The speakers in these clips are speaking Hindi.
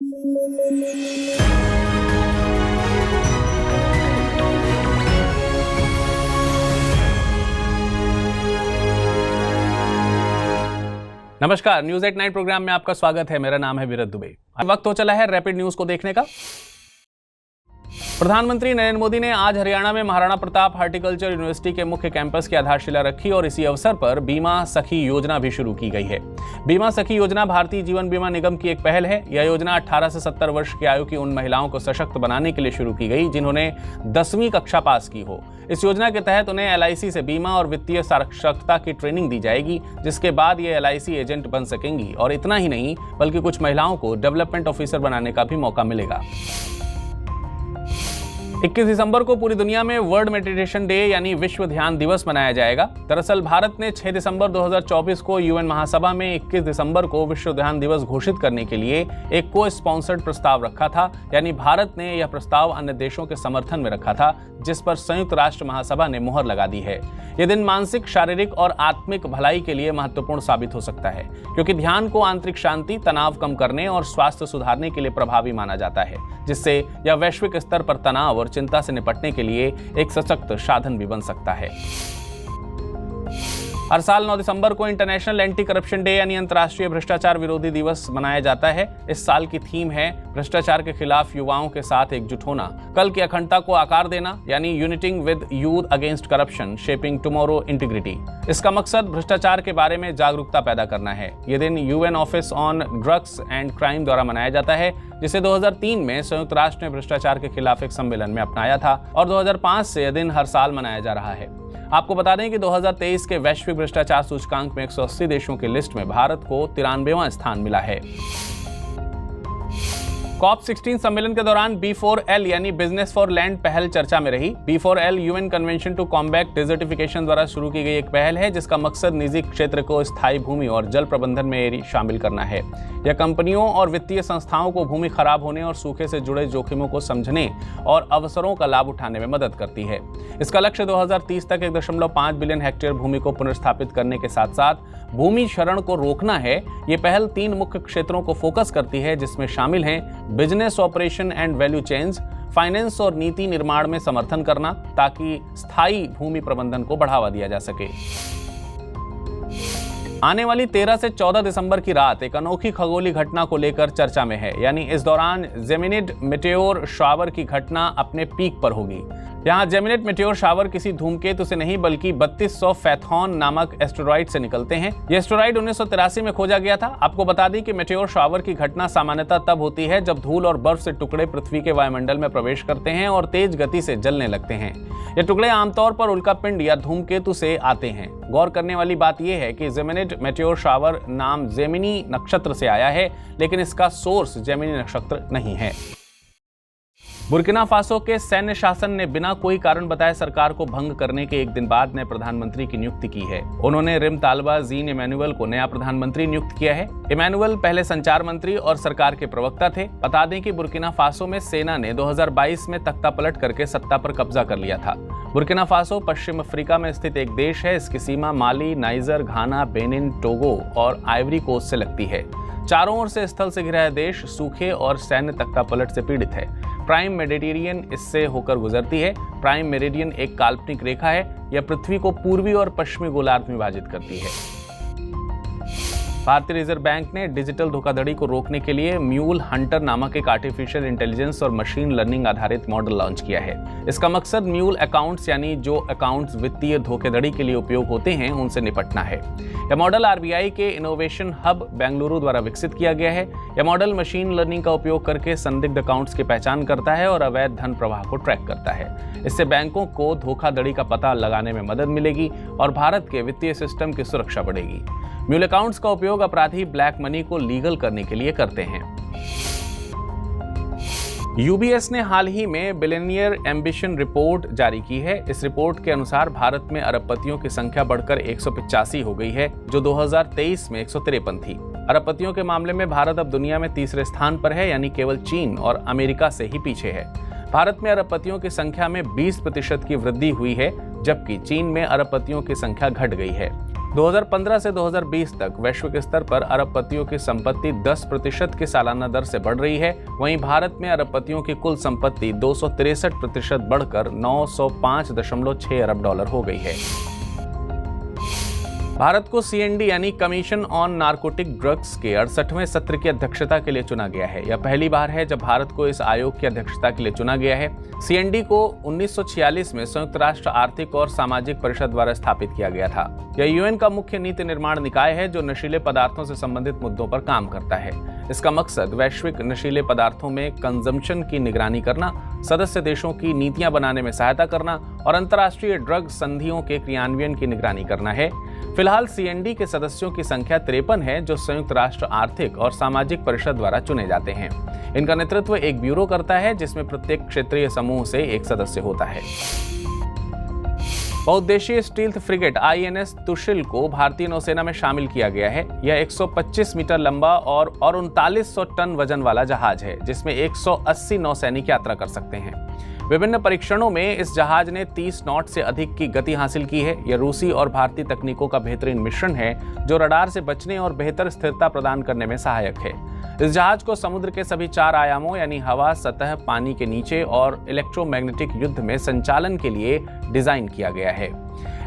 नमस्कार, न्यूज एट नाइट प्रोग्राम में आपका स्वागत है। मेरा नाम है विरत दुबे। वक्त हो चला है रैपिड न्यूज को देखने का। प्रधानमंत्री नरेंद्र मोदी ने आज हरियाणा में महाराणा प्रताप हार्टिकल्चर यूनिवर्सिटी के मुख्य कैंपस की आधारशिला रखी और इसी अवसर पर बीमा सखी योजना भी शुरू की गई है। बीमा सखी योजना भारतीय जीवन बीमा निगम की एक पहल है। यह योजना 18 से 70 वर्ष की आयु की उन महिलाओं को सशक्त बनाने के लिए शुरू की गई जिन्होंने 10वीं कक्षा पास की हो। इस योजना के तहत उन्हें LIC से बीमा और वित्तीय साक्षरता की ट्रेनिंग दी जाएगी, जिसके बाद ये LIC एजेंट बन सकेंगी। और इतना ही नहीं, बल्कि कुछ महिलाओं को डेवलपमेंट ऑफिसर बनाने का भी मौका मिलेगा। 21 दिसंबर को पूरी दुनिया में वर्ल्ड मेडिटेशन डे यानी विश्व ध्यान दिवस मनाया जाएगा। दरअसल भारत ने 6 दिसंबर 2024 को UN महासभा में 21 दिसंबर को विश्व ध्यान दिवस घोषित करने के लिए एक को स्पॉन्सर्ड प्रस्ताव रखा था, यानी भारत ने यह प्रस्ताव अन्य देशों के समर्थन में रखा था, जिस पर संयुक्त राष्ट्र महासभा ने मुहर लगा दी है। यह दिन मानसिक, शारीरिक और आत्मिक भलाई के लिए महत्वपूर्ण साबित हो सकता है, क्योंकि ध्यान को आंतरिक शांति, तनाव कम करने और स्वास्थ्य सुधारने के लिए प्रभावी माना जाता है, जिससे यह वैश्विक स्तर पर तनाव और चिंता से निपटने के लिए एक सशक्त साधन भी बन सकता है। हर साल 9 दिसंबर को इंटरनेशनल एंटी करप्शन डे यानी अंतर्राष्ट्रीय भ्रष्टाचार विरोधी दिवस मनाया जाता है। इस साल की थीम है भ्रष्टाचार के खिलाफ युवाओं के साथ एकजुट होना, कल की अखंडता को आकार देना, यानी uniting with youth against corruption, shaping tomorrow integrity. इसका मकसद भ्रष्टाचार के बारे में जागरूकता पैदा करना है। यह दिन UN office on drugs and crime द्वारा मनाया जाता है, जिसे 2003 में संयुक्त राष्ट्र ने भ्रष्टाचार के खिलाफ एक सम्मेलन में अपनाया था और 2005 से यह दिन हर साल मनाया जा रहा है। आपको बता दें कि 2023 के वैश्विक भ्रष्टाचार सूचकांक में 180 देशों की लिस्ट में भारत को 93वां स्थान मिला है। COP16 सम्मेलन के दौरान B4L यानी बिजनेस फॉर लैंड पहल चर्चा में रही। B4L UN convention to combat desertification द्वारा शुरू की गई एक पहल है, जिसका मकसद निजी क्षेत्र को स्थायी भूमि और जल प्रबंधन में शामिल करना है। यह कंपनियों और वित्तीय संस्थाओं को भूमि खराब होने और सूखे से जुड़े जोखिमों को समझने और अवसरों का लाभ उठाने में मदद करती है। इसका लक्ष्य 2030 तक 1.5 बिलियन हेक्टेयर भूमि को पुनर्स्थापित करने के साथ साथ भूमि क्षरण को रोकना है। ये पहल 3 मुख्य क्षेत्रों को फोकस करती है, जिसमें शामिल हैं business operation and value chains, finance और नीति निर्माण में समर्थन करना, ताकि स्थायी भूमि प्रबंधन को बढ़ावा दिया जा सके। आने वाली 13 से 14 दिसंबर की रात एक अनोखी खगोलीय घटना को लेकर चर्चा में है, यानी इस दौरान जेमिनिड मेटेओर शावर की घटना अपने पीक पर होगी। यहाँ जेमिनिड मेटेओर शावर किसी धूमकेतु से नहीं बल्कि 3200 फैथॉन नामक एस्टेरॉइड से निकलते हैं। ये एस्टेरॉइड 1983 में खोजा गया था। आपको बता दें कि मेटेओर शावर की घटना सामान्यतः तब होती है जब धूल और बर्फ से टुकड़े पृथ्वी के वायुमंडल में प्रवेश करते हैं और तेज गति से जलने लगते हैं। ये टुकड़े आमतौर पर उल्कापिंड या धूमकेतु से आते हैं। गौर करने वाली बात यह है कि जेमिनिड मेटेओर शावर नाम जेमिनी नक्षत्र से आया है, लेकिन इसका सोर्स जेमिनी नक्षत्र नहीं है। बुर्किना फासो के सैन्य शासन ने बिना कोई कारण बताए सरकार को भंग करने के एक दिन बाद नए प्रधानमंत्री की नियुक्ति की है। उन्होंने रिम तालबा जीन इमैनुअल को नया प्रधानमंत्री नियुक्त किया है। इमैनुअल पहले संचार मंत्री और सरकार के प्रवक्ता थे। बता दें कि बुर्किना फासो में सेना ने 2022 में तख्ता पलट करके सत्ता पर कब्जा कर लिया था। बुर्किना फासो पश्चिम अफ्रीका में स्थित एक देश है। इसकी सीमा माली, नाइजर, घाना, बेनिन, टोगो और आइवरी कोस्ट से लगती है। चारों ओर से स्थल से घिरा यह देश सूखे और सैन्य तख्ता पलट से पीड़ित है। प्राइम मेडिटेरियन इससे होकर गुजरती है। प्राइम मेरिडियन एक काल्पनिक रेखा है। यह पृथ्वी को पूर्वी और पश्चिमी गोलार्ध में विभाजित करती है। भारतीय रिजर्व बैंक ने डिजिटल धोखाधड़ी को रोकने के लिए म्यूल हंटर नामक एक आर्टिफिशियल इंटेलिजेंस और मशीन लर्निंग आधारित मॉडल लॉन्च किया है। इसका मकसद म्यूल अकाउंट्स यानी जो अकाउंट्स वित्तीय धोखाधड़ी के लिए उपयोग होते हैं उनसे निपटना है। यह मॉडल RBI के इनोवेशन हब बेंगलुरु द्वारा विकसित किया गया है। यह मॉडल मशीन लर्निंग का उपयोग करके संदिग्ध अकाउंट्स की पहचान करता है और अवैध धन प्रवाह को ट्रैक करता है। इससे बैंकों को धोखाधड़ी का पता लगाने में मदद मिलेगी और भारत के वित्तीय सिस्टम की सुरक्षा बढ़ेगी। म्यूल अकाउंट्स का उपयोग अपराधी ब्लैक मनी को लीगल करने के लिए करते हैं। UBS ने हाल ही में बिलियनियर एम्बिशन रिपोर्ट जारी की है। इस रिपोर्ट के अनुसार भारत में अरबपतियों की संख्या बढ़कर 185 हो गई है, जो 2023 में 153 थी। अरबपतियों के मामले में भारत अब दुनिया में तीसरे स्थान पर है, यानी केवल चीन और अमेरिका से ही पीछे है। भारत में अरबपतियों की संख्या में 20% की वृद्धि हुई है, जबकि चीन में अरबपतियों की संख्या घट गई है। 2015 से 2020 तक वैश्विक स्तर पर अरबपतियों की संपत्ति 10% की सालाना दर से बढ़ रही है। वहीं भारत में अरबपतियों की कुल संपत्ति 263% बढ़कर 905.6 अरब डॉलर हो गई है। भारत को CND यानी कमीशन ऑन नारकोटिक ड्रग्स के 68वें सत्र की अध्यक्षता के लिए चुना गया है। यह पहली बार है जब भारत को इस आयोग की अध्यक्षता के लिए चुना गया है। CND को 1946 में संयुक्त राष्ट्र आर्थिक और सामाजिक परिषद द्वारा स्थापित किया गया था। यह UN का मुख्य नीति निर्माण निकाय है जो नशीले पदार्थों से संबंधित मुद्दों पर काम करता है। इसका मकसद वैश्विक नशीले पदार्थों में कंजम्पशन की निगरानी करना, सदस्य देशों की नीतियां बनाने में सहायता करना और अंतर्राष्ट्रीय ड्रग संधियों के क्रियान्वयन की निगरानी करना है। फिलहाल CND के सदस्यों की संख्या 53 है जो संयुक्त राष्ट्र आर्थिक और सामाजिक परिषद द्वारा चुने जाते हैं। इनका नेतृत्व एक ब्यूरो करता है जिसमें प्रत्येक क्षेत्रीय समूह से एक सदस्य होता है। बहुउद्देशीय स्टील्थ फ्रिगेट INS तुशिल को भारतीय नौसेना में शामिल किया गया है। यह 125 मीटर लंबा और 3900 टन वजन वाला जहाज है जिसमें 180 नौसैनिक यात्रा कर सकते हैं। विभिन्न परीक्षणों में इस जहाज ने 30 नॉट से अधिक की गति हासिल की है। यह रूसी और भारतीय तकनीकों का बेहतरीन मिश्रण है जो रडार से बचने और बेहतर स्थिरता प्रदान करने में सहायक है। इस जहाज को समुद्र के सभी 4 आयामों यानी हवा, सतह, पानी के नीचे और इलेक्ट्रोमैग्नेटिक युद्ध में संचालन के लिए डिजाइन किया गया है।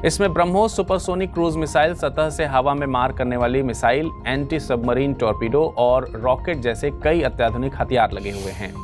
इसमें ब्रह्मोस सुपरसोनिक क्रूज मिसाइल, सतह से हवा में मार करने वाली मिसाइल, एंटी सबमरीन टॉर्पीडो और रॉकेट जैसे कई अत्याधुनिक हथियार लगे हुए हैं।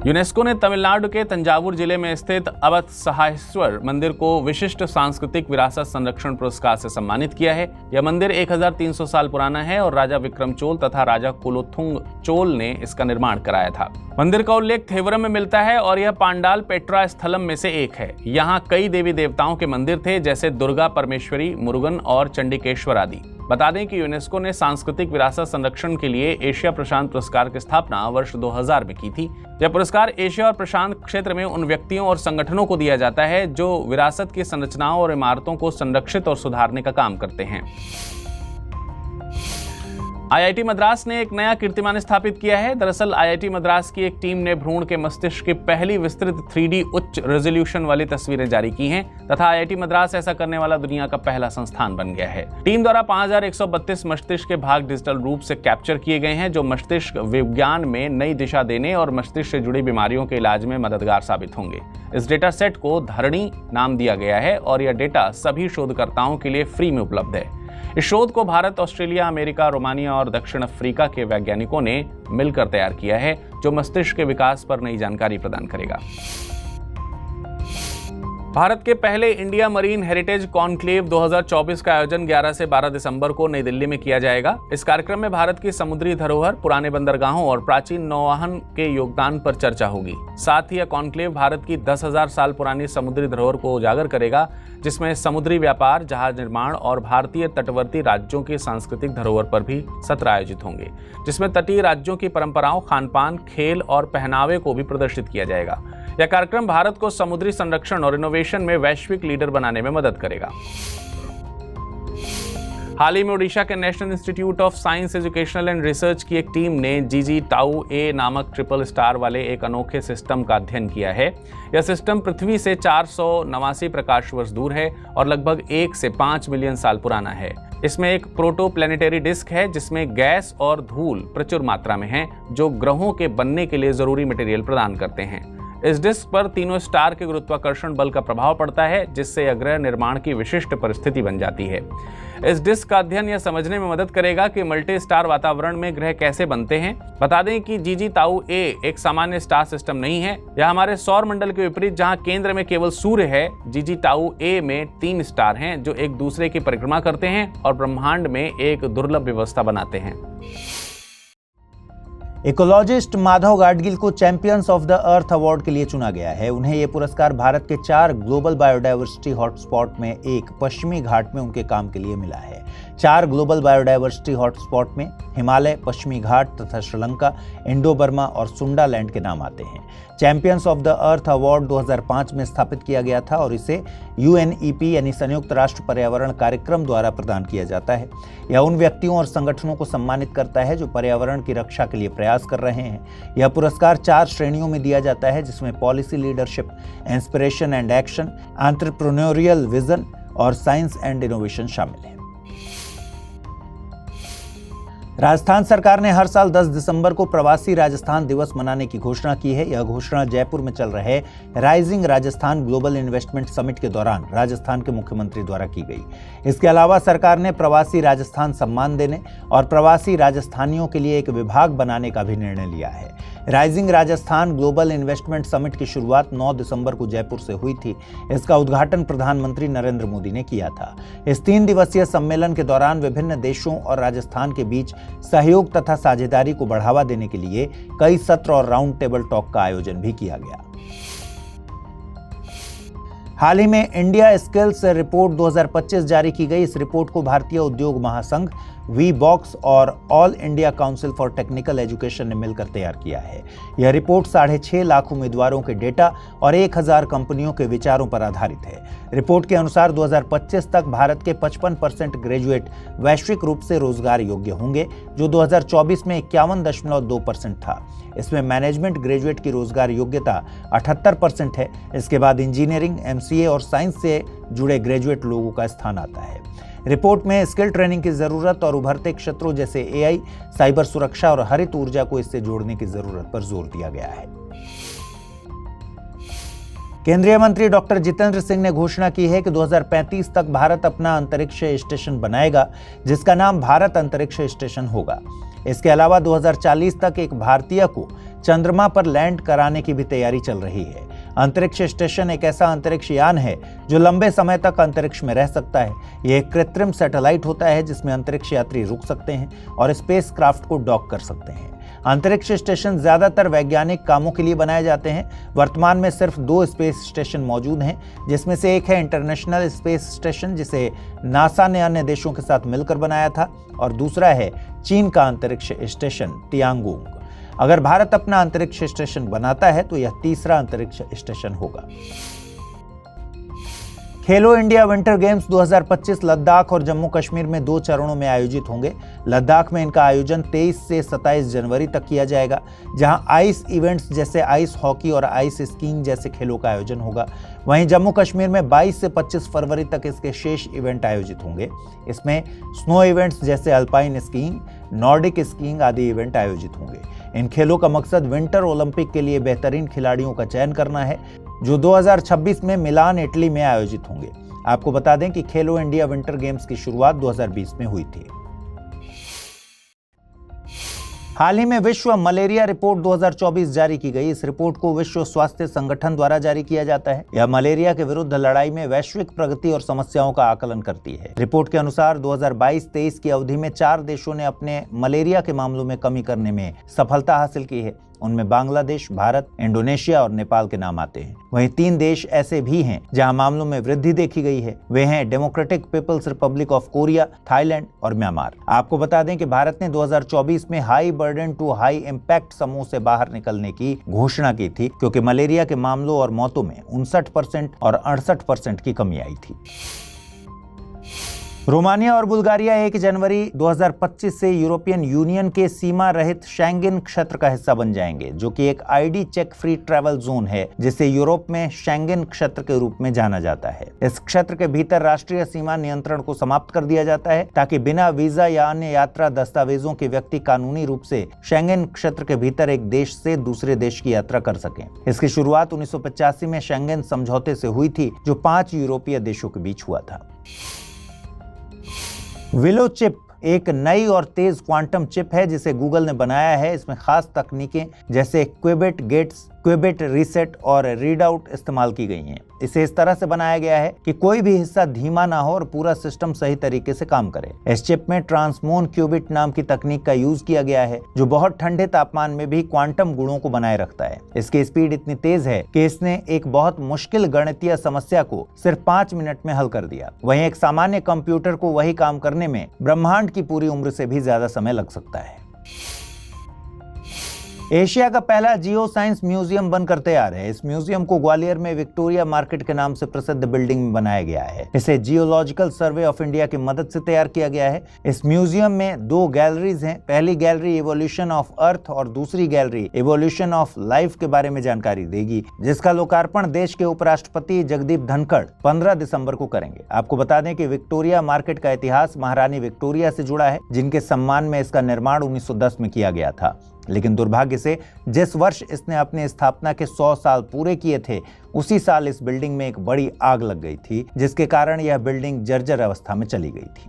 यूनेस्को ने तमिलनाडु के तंजावुर जिले में स्थित अवत्सहायेश्वर मंदिर को विशिष्ट सांस्कृतिक विरासत संरक्षण पुरस्कार से सम्मानित किया है। यह मंदिर 1300 साल पुराना है और राजा विक्रम चोल तथा राजा कुलोथुंग चोल ने इसका निर्माण कराया था। मंदिर का उल्लेख थेवरम में मिलता है और यह पांडाल पेट्रा स्थलम में से एक है। यहाँ कई देवी देवताओं के मंदिर थे जैसे दुर्गा परमेश्वरी, मुरुगन और चंडिकेश्वर आदि। बता दें कि यूनेस्को ने सांस्कृतिक विरासत संरक्षण के लिए एशिया प्रशांत पुरस्कार की स्थापना वर्ष 2000 में की थी। यह पुरस्कार एशिया और प्रशांत क्षेत्र में उन व्यक्तियों और संगठनों को दिया जाता है जो विरासत की संरचनाओं और इमारतों को संरक्षित और सुधारने का काम करते हैं। IIT मद्रास ने एक नया कीर्तिमान स्थापित किया है। दरअसल IIT मद्रास की एक टीम ने भ्रूण के मस्तिष्क की पहली विस्तृत 3D उच्च रेजोल्यूशन वाली तस्वीरें जारी की हैं तथा IIT मद्रास ऐसा करने वाला दुनिया का पहला संस्थान बन गया है। टीम द्वारा 5132 मस्तिष्क के भाग डिजिटल रूप से कैप्चर किए गए हैं जो मस्तिष्क विज्ञान में नई दिशा देने और मस्तिष्क से जुड़ी बीमारियों के इलाज में मददगार साबित होंगे। इस डेटा सेट को धरणी नाम दिया गया है और यह डेटा सभी शोधकर्ताओं के लिए फ्री में उपलब्ध है। इस शोध को भारत, ऑस्ट्रेलिया, अमेरिका, रोमानिया और दक्षिण अफ्रीका के वैज्ञानिकों ने मिलकर तैयार किया है जो मस्तिष्क के विकास पर नई जानकारी प्रदान करेगा। भारत के पहले इंडिया मरीन हेरिटेज कॉन्क्लेव 2024 का आयोजन 11 से 12 दिसंबर को नई दिल्ली में किया जाएगा। इस कार्यक्रम में भारत की समुद्री धरोहर, पुराने बंदरगाहों और प्राचीन नौवहन के योगदान पर चर्चा होगी। साथ ही यह कॉन्क्लेव भारत की 10,000 साल पुरानी समुद्री धरोहर को उजागर करेगा जिसमें समुद्री व्यापार, जहाज निर्माण और भारतीय तटवर्ती राज्यों की सांस्कृतिक धरोहर पर भी सत्र आयोजित होंगे जिसमें तटीय राज्यों की परंपराओं, खानपान, खेल और पहनावे को भी प्रदर्शित किया जाएगा। यह कार्यक्रम भारत को समुद्री संरक्षण और इनोवेशन में वैश्विक लीडर बनाने में मदद करेगा। हाल ही में ओडिशा के national institute of science, educational and research की एक टीम ने जीजी टाउ ए नामक ट्रिपल स्टार वाले एक अनोखे सिस्टम का अध्ययन किया है। यह सिस्टम पृथ्वी से 489 प्रकाश वर्ष दूर है और लगभग 1 से 5 मिलियन साल पुराना है। इसमें एक प्रोटोप्लैनेटरी डिस्क है जिसमें गैस और धूल प्रचुर मात्रा में है जो ग्रहों के बनने के लिए जरूरी मटेरियल प्रदान करते हैं। इस डिस्क पर तीनों स्टार के गुरुत्वाकर्षण बल का प्रभाव पड़ता है जिससे यह ग्रह निर्माण की विशिष्ट परिस्थिति बन जाती है। इस डिस्क का अध्ययन यह समझने में मदद करेगा कि मल्टी स्टार वातावरण में ग्रह कैसे बनते हैं। बता दें कि जीजी ताऊ ए एक सामान्य स्टार सिस्टम नहीं है। यह हमारे सौर मंडल के विपरीत जहां केंद्र में केवल सूर्य है, जीजी ताऊ ए में 3 स्टार हैं जो एक दूसरे की परिक्रमा करते हैं और ब्रह्मांड में एक दुर्लभ व्यवस्था बनाते हैं। इकोलॉजिस्ट माधव गाडगिल को champions of the earth award के लिए चुना गया है। उन्हें यह पुरस्कार भारत के 4 ग्लोबल बायोडायवर्सिटी हॉटस्पॉट में एक पश्चिमी घाट में उनके काम के लिए मिला है। 4 ग्लोबल बायोडायवर्सिटी हॉटस्पॉट में हिमालय, पश्चिमी घाट तथा श्रीलंका, इंडो बर्मा और सुंडालैंड के नाम आते हैं। Champions of the earth award 2005 में स्थापित किया गया था और इसे UNEP यानी संयुक्त राष्ट्र पर्यावरण कार्यक्रम द्वारा प्रदान किया जाता है। यह उन व्यक्तियों और संगठनों को सम्मानित करता है जो पर्यावरण की रक्षा के लिए प्रयास कर रहे हैं। यह पुरस्कार 4 श्रेणियों में दिया जाता है जिसमें policy leadership, inspiration and action, entrepreneurial vision और साइंस एंड इनोवेशन शामिल है। राजस्थान सरकार ने हर साल 10 दिसंबर को प्रवासी राजस्थान दिवस मनाने की घोषणा की है। यह घोषणा जयपुर में चल रहे rising Rajasthan global investment summit के दौरान राजस्थान के मुख्यमंत्री द्वारा की गई। इसके अलावा सरकार ने प्रवासी राजस्थान सम्मान देने और प्रवासी राजस्थानियों के लिए एक विभाग बनाने का भी निर्णय लिया है। Rising Rajasthan global investment summit की शुरुआत 9 दिसंबर को जयपुर से हुई थी। इसका उद्घाटन प्रधानमंत्री नरेंद्र मोदी ने किया था। इस 3 दिवसीय सम्मेलन के दौरान विभिन्न देशों और राजस्थान के बीच सहयोग तथा साझेदारी को बढ़ावा देने के लिए कई सत्र और राउंड टेबल टॉक का आयोजन भी किया गया। हाल ही में इंडिया स्किल्स रिपोर्ट 2025 जारी की गई। इस रिपोर्ट को भारतीय उद्योग महासंघ, वी बॉक्स और all India council for technical education ने मिलकर तैयार किया है। यह रिपोर्ट 6.5 लाख उम्मीदवारों के डेटा और 1000 कंपनियों के विचारों पर आधारित है। रिपोर्ट के अनुसार 2025 तक भारत के 55% ग्रेजुएट वैश्विक रूप से रोजगार योग्य होंगे, जो 2024 में 51.2% था। इसमें मैनेजमेंट ग्रेजुएट की रोजगार योग्यता 78% है। इसके बाद इंजीनियरिंग, MCA और साइंस से जुड़े ग्रेजुएट लोगों का स्थान आता है। रिपोर्ट में स्किल ट्रेनिंग की जरूरत और उभरते क्षेत्रों जैसे AI, साइबर सुरक्षा और हरित ऊर्जा को इससे जोड़ने की जरूरत पर जोर दिया गया है। केंद्रीय मंत्री डॉक्टर जितेंद्र सिंह ने घोषणा की है कि 2035 तक भारत अपना अंतरिक्ष स्टेशन बनाएगा, जिसका नाम भारत अंतरिक्ष स्टेशन होगा। इसके अलावा 2040 तक एक भारतीय को चंद्रमा पर लैंड कराने की भी तैयारी चल रही है। अंतरिक्ष स्टेशन एक ऐसा अंतरिक्ष यान है जो लंबे समय तक अंतरिक्ष में रह सकता है। यह एक कृत्रिम सैटेलाइट होता है जिसमें अंतरिक्ष यात्री रुक सकते हैं और स्पेस क्राफ्ट को डॉक कर सकते हैं। अंतरिक्ष स्टेशन ज्यादातर वैज्ञानिक कामों के लिए बनाए जाते हैं। वर्तमान में सिर्फ 2 स्पेस स्टेशन मौजूद हैं, जिसमें से एक है इंटरनेशनल स्पेस स्टेशन, जिसे नासा ने अन्य देशों के साथ मिलकर बनाया था, और दूसरा है चीन का अंतरिक्ष स्टेशन तियांगोंग। अगर भारत अपना अंतरिक्ष स्टेशन बनाता है तो यह तीसरा अंतरिक्ष स्टेशन होगा। खेलो इंडिया विंटर गेम्स 2025 लद्दाख और जम्मू कश्मीर में 2 चरणों में आयोजित होंगे। लद्दाख में इनका आयोजन 23 से 27 जनवरी तक किया जाएगा, जहां आइस इवेंट्स जैसे आइस हॉकी और आइस स्कीइंग जैसे खेलों का आयोजन होगा। वहीं जम्मू कश्मीर में 22 से 25 फरवरी तक इसके शेष इवेंट आयोजित होंगे। इसमें स्नो इवेंट्स जैसे अल्पाइन स्कीइंग, नॉर्डिक स्कीइंग आदि इवेंट आयोजित होंगे। इन खेलों का मकसद विंटर ओलंपिक के लिए बेहतरीन खिलाड़ियों का चयन करना है, जो 2026 में मिलान, इटली में आयोजित होंगे। आपको बता दें कि खेलो इंडिया विंटर गेम्स की शुरुआत 2020 में हुई थी। हाल ही में विश्व मलेरिया रिपोर्ट 2024 जारी की गई। इस रिपोर्ट को विश्व स्वास्थ्य संगठन द्वारा जारी किया जाता है। यह मलेरिया के विरुद्ध लड़ाई में वैश्विक प्रगति और समस्याओं का आकलन करती है। रिपोर्ट के अनुसार 2022-23 की अवधि में 4 देशों ने अपने मलेरिया के मामलों में कमी करने में सफलता हासिल की है। उनमें बांग्लादेश, भारत, इंडोनेशिया और नेपाल के नाम आते हैं। वहीं 3 देश ऐसे भी हैं जहां मामलों में वृद्धि देखी गई है। वे हैं Democratic People's Republic of Korea, Thailand और म्यांमार। आपको बता दें कि भारत ने 2024 में high burden to high impact समूह से बाहर निकलने की घोषणा की थी, क्योंकि मलेरिया के मामलों और मौतों में 59% और 68% की कमी आई थी। रोमानिया और बुल्गारिया 1 जनवरी 2025 से यूरोपियन यूनियन के सीमा रहित शेंगेन क्षेत्र का हिस्सा बन जाएंगे, जो कि एक ID check free travel zone है, जिसे यूरोप में शेंगेन क्षेत्र के रूप में जाना जाता है। इस क्षेत्र के भीतर राष्ट्रीय सीमा नियंत्रण को समाप्त कर दिया जाता है, ताकि बिना वीजा या अन्य यात्रा दस्तावेजों के व्यक्ति कानूनी रूप से शेंगेन क्षेत्र के भीतर एक देश से दूसरे देश की यात्रा कर सकें। इसकी शुरुआत 1985 में शेंगेन समझौते से हुई थी, जो 5 यूरोपीय देशों के बीच हुआ था। विलो चिप एक नई और तेज क्वांटम चिप है जिसे गूगल ने बनाया है। इसमें खास तकनीकें जैसे क्विबिट गेट्स, क्विबिट रीसेट और रीड आउट इस्तेमाल की गई हैं। इसे इस तरह से बनाया गया है कि कोई भी हिस्सा धीमा ना हो और पूरा सिस्टम सही तरीके से काम करे। इस चिप में ट्रांसमोन क्यूबिट नाम की तकनीक का यूज किया गया है, जो बहुत ठंडे तापमान में भी क्वांटम गुणों को बनाए रखता है। इसकी स्पीड इतनी तेज है कि इसने एक बहुत मुश्किल गणितीय समस्या को सिर्फ 5 मिनट में हल कर दिया। वहीं एक सामान्य कंप्यूटर को वही काम करने में ब्रह्मांड की पूरी उम्र से भी ज्यादा समय लग सकता है। एशिया का पहला जियो साइंस म्यूजियम बनकर तैयार है। इस म्यूजियम को ग्वालियर में विक्टोरिया मार्केट के नाम से प्रसिद्ध बिल्डिंग में बनाया गया है। इसे जियोलॉजिकल सर्वे ऑफ इंडिया की मदद से तैयार किया गया है। इस म्यूजियम में 2 गैलरीज हैं। पहली गैलरी इवोल्यूशन ऑफ अर्थ और दूसरी गैलरी इवोल्यूशन ऑफ लाइफ के बारे में जानकारी देगी, जिसका लोकार्पण देश के उपराष्ट्रपति जगदीप धनखड़ 15 दिसंबर को करेंगे। आपको बता दें कि विक्टोरिया मार्केट का इतिहास महारानी विक्टोरिया से जुड़ा है, जिनके सम्मान में इसका निर्माण 1910 में किया गया था। लेकिन दुर्भाग्य से जिस वर्ष इसने अपनी स्थापना के 100 साल पूरे किए थे, उसी साल इस बिल्डिंग में एक बड़ी आग लग गई थी, जिसके कारण यह बिल्डिंग जर्जर अवस्था में चली गई थी।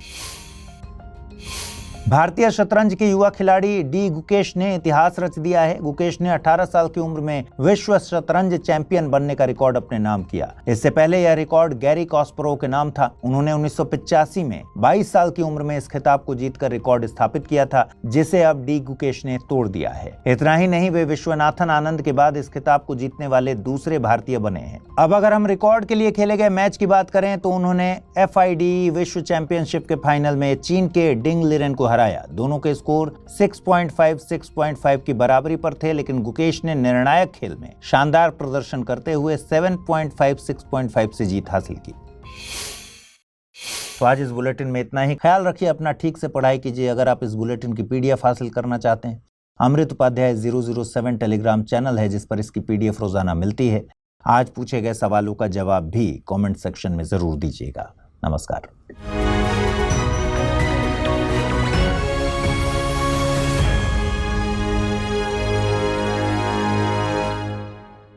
भारतीय शतरंज के युवा खिलाड़ी डी गुकेश ने इतिहास रच दिया है। गुकेश ने 18 साल की उम्र में विश्व शतरंज चैंपियन बनने का रिकॉर्ड अपने नाम किया। इससे पहले यह रिकॉर्ड गैरी कास्परोव के नाम था। उन्होंने 1985 में 22 साल की उम्र में इस खिताब को जीतकर रिकॉर्ड स्थापित किया था, जिसे अब डी गुकेश ने तोड़ दिया है। इतना ही नहीं, वे विश्वनाथन आनंद के बाद इस खिताब को जीतने वाले दूसरे भारतीय बने हैं। अब अगर हम रिकॉर्ड के लिए खेले गए मैच की बात करें तो उन्होंने FIDE विश्व चैंपियनशिप के फाइनल में चीन के डिंग लिरेन को हराया। दोनों के स्कोर 6.5 की बराबरी पर थे, लेकिन गुकेश ने निर्णायक खेल में शानदार प्रदर्शन करते हुए 7.5 से जीत हासिल की। तो आज इस बुलेटिन में इतना ही। ख्याल रखिए अपना, ठीक से पढ़ाई कीजिए। अगर आप इस बुलेटिन की PDF हासिल करना चाहते हैं, अमृत उपाध्याय 007 टेलीग्राम चैनल है, जिस पर इसकी PDF रोजाना मिलती है। आज पूछे गए सवालों का जवाब भी कमेंट सेक्शन में जरूर दीजिएगा। नमस्कार।